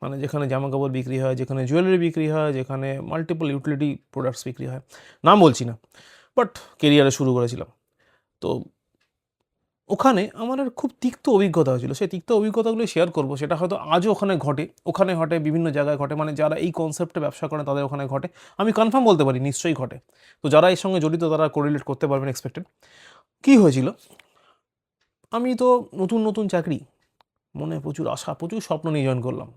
মানে যেখানে জামা কাপড় বিক্রি হয়, যেখানে জুয়েলারি বিক্রি হয়, যেখানে মাল্টিপল ইউটিলিটি প্রোডাক্টস বিক্রি হয়, নাম বলছি না, বাট কেরিয়ারে শুরু করেছিলাম। তো ওখানে আমার আর খুব তিক্ত অভিজ্ঞতা হয়েছিল, সেই তিক্ত অভিজ্ঞতাগুলো শেয়ার করবো। সেটা হয়তো আজও ওখানে ঘটে, ওখানে ঘটে, বিভিন্ন জায়গায় ঘটে, মানে যারা এই কনসেপ্টে ব্যবসা করে তাদের ওখানে ঘটে, আমি কনফার্ম বলতে পারি নিশ্চয়ই ঘটে। তো যারা এর সঙ্গে জড়িত তারা কোরিলেট করতে পারবেন এক্সপেক্টেড। কী হয়েছিল, আমি তো নতুন নতুন চাকরি, মনে প্রচুর আশা, প্রচুর স্বপ্ন নিয়ে জয়েন করলাম,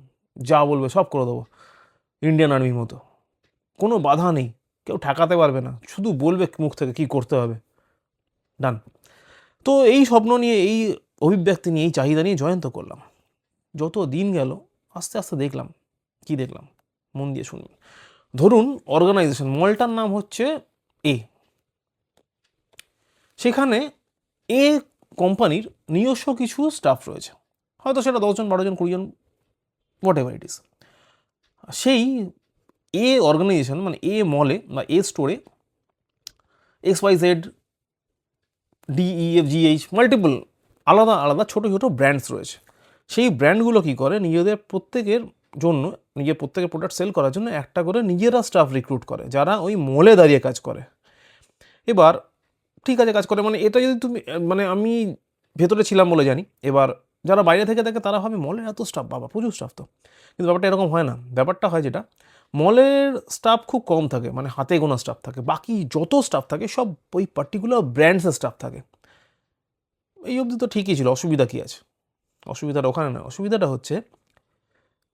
যা বলবে সব করে দেবো, ইন্ডিয়ান আর্মির মতো, কোনো বাধা নেই, কেউ ঠেকাতে পারবে না, শুধু বলবে মুখ থেকে কী করতে হবে, ডান। তো এই স্বপ্ন নিয়ে, এই অভিব্যক্তি নিয়ে, এই চাহিদা নিয়ে জয়েন তো করলাম। যত দিন গেল আস্তে আস্তে দেখলাম, কি দেখলাম মন দিয়ে শুনুন। ধরুন অর্গানাইজেশন, মলটার নাম হচ্ছে এ, সেখানে এ কোম্পানির নিজস্ব কিছু স্টাফ রয়েছে, হয়তো সেটা 10 জন 12 জন 20 জন, হোয়াট এভার ইট ইস। সেই এ অর্গানাইজেশন মানে এ মলে বা এ স্টোরে XYZ DEFGH মাল্টিপল আলাদা আলাদা ছোটো ছোটো ব্র্যান্ডস রয়েছে। সেই ব্র্যান্ডগুলো কী করে, নিজেদের প্রত্যেকের জন্য, নিজের প্রত্যেকের প্রোডাক্ট সেল করার জন্য একটা করে নিজেরা স্টাফ রিক্রুট করে, যারা ওই মলে দাঁড়িয়ে কাজ করে। এবার ঠিক আছে কাজ করে, মানে এটা যদি তুমি, মানে আমি ভেতরে ছিলাম বলে জানি। এবার যারা বাইরে থেকে দেখে তারা ভাবে মলের এত স্টাফ, বাবা প্রচুর স্টাফ তো, কিন্তু ব্যাপারটা এরকম হয় না। ব্যাপারটা হয় যেটা, মলের স্টাফ খুব কম থাকে, মানে হাতে গোনা স্টাফ থাকে, বাকি যত স্টাফ থাকে সব ওই পার্টিকুলার ব্র্যান্ডসের স্টাফ থাকে। এই অবধি তো ঠিকই ছিল, অসুবিধা কী আছে? অসুবিধাটা ওখানে না, অসুবিধাটা হচ্ছে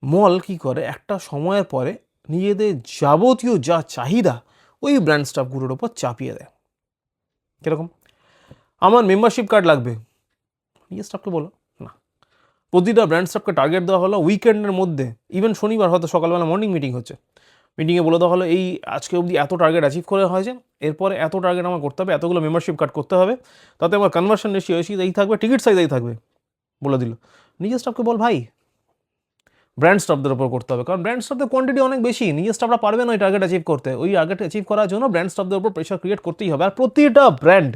মল কি করে একটা সময়ের পরে নিজেদের যাবতীয় যা চাহিদা ওই ব্র্যান্ড স্টাফগুলোর ওপর চাপিয়ে দেয়। কীরকম, আমার মেম্বারশিপ কার্ড লাগবে, নিজের স্টাফকে বলো না, প্রতিটা ব্র্যান্ড স্টাফকে টার্গেট দেওয়া হলো উইকেন্ডের মধ্যে, ইভেন শনিবার হয়তো সকালবেলা মর্নিং মিটিং হচ্ছে, মিটিংয়ে বলে দেওয়া হলো এই আজকে অবধি এত টার্গেট অ্যাচিভ করে হয়েছে, এরপরে এত টার্গেট আমার করতে হবে, এতগুলো মেম্বারশিপ কার্ড করতে হবে, তাতে আমার কনভার্সন রেশিও এই থাকবে, টিকিট সাইজ এই থাকবে, বলে দিল। নিজের স্টাফকে বল ভাই, ব্র্যান্ড স্টাফদের ওপর করতে হবে, কারণ ব্র্যান্ড স্টাফদের কোয়ান্টিটি অনেক বেশি, নিজের স্টাফরা পারবে না ওই টার্গেট অ্যাচিভ করতে, ওই টার্গেট অ্যাচিভ করার জন্য ব্র্যান্ড স্টাফদের ওপর প্রেশার ক্রিয়েট করতেই হবে। আর প্রতিটা ব্র্যান্ড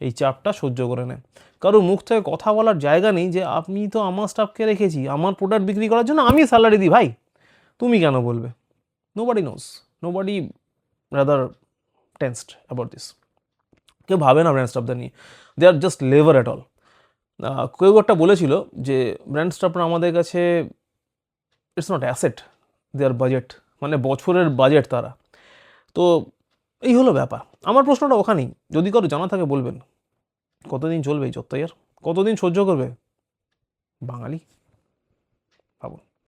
এই চাপটা সহ্য করে নেয়, কারোর মুখ থেকে কথা বলার জায়গা নেই যে আপনি তো আমার স্টাফকে রেখেছি আমার প্রোডাক্ট বিক্রি করার জন্য, আমি স্যালারি দিই ভাই, তুমি কেন বলবে? Nobody knows, nobody rather tensed about this. কেউ ভাবে না ব্র্যান্ড স্টাফদের নিয়ে, they are just labour at all. কেউ একটা বলেছিল যে ব্র্যান্ড স্টাফরা আমাদের কাছে it's not asset, their budget, মানে বছরের বাজেট তারা। তো এই হলো ব্যাপার। আমার প্রশ্নটা ওখানেই, যদি কারো জানা থাকে বলবেন, কতদিন চলবে এই জত্তাইয়ার, কতদিন সহ্য করবে বাঙালি, ভাবুন।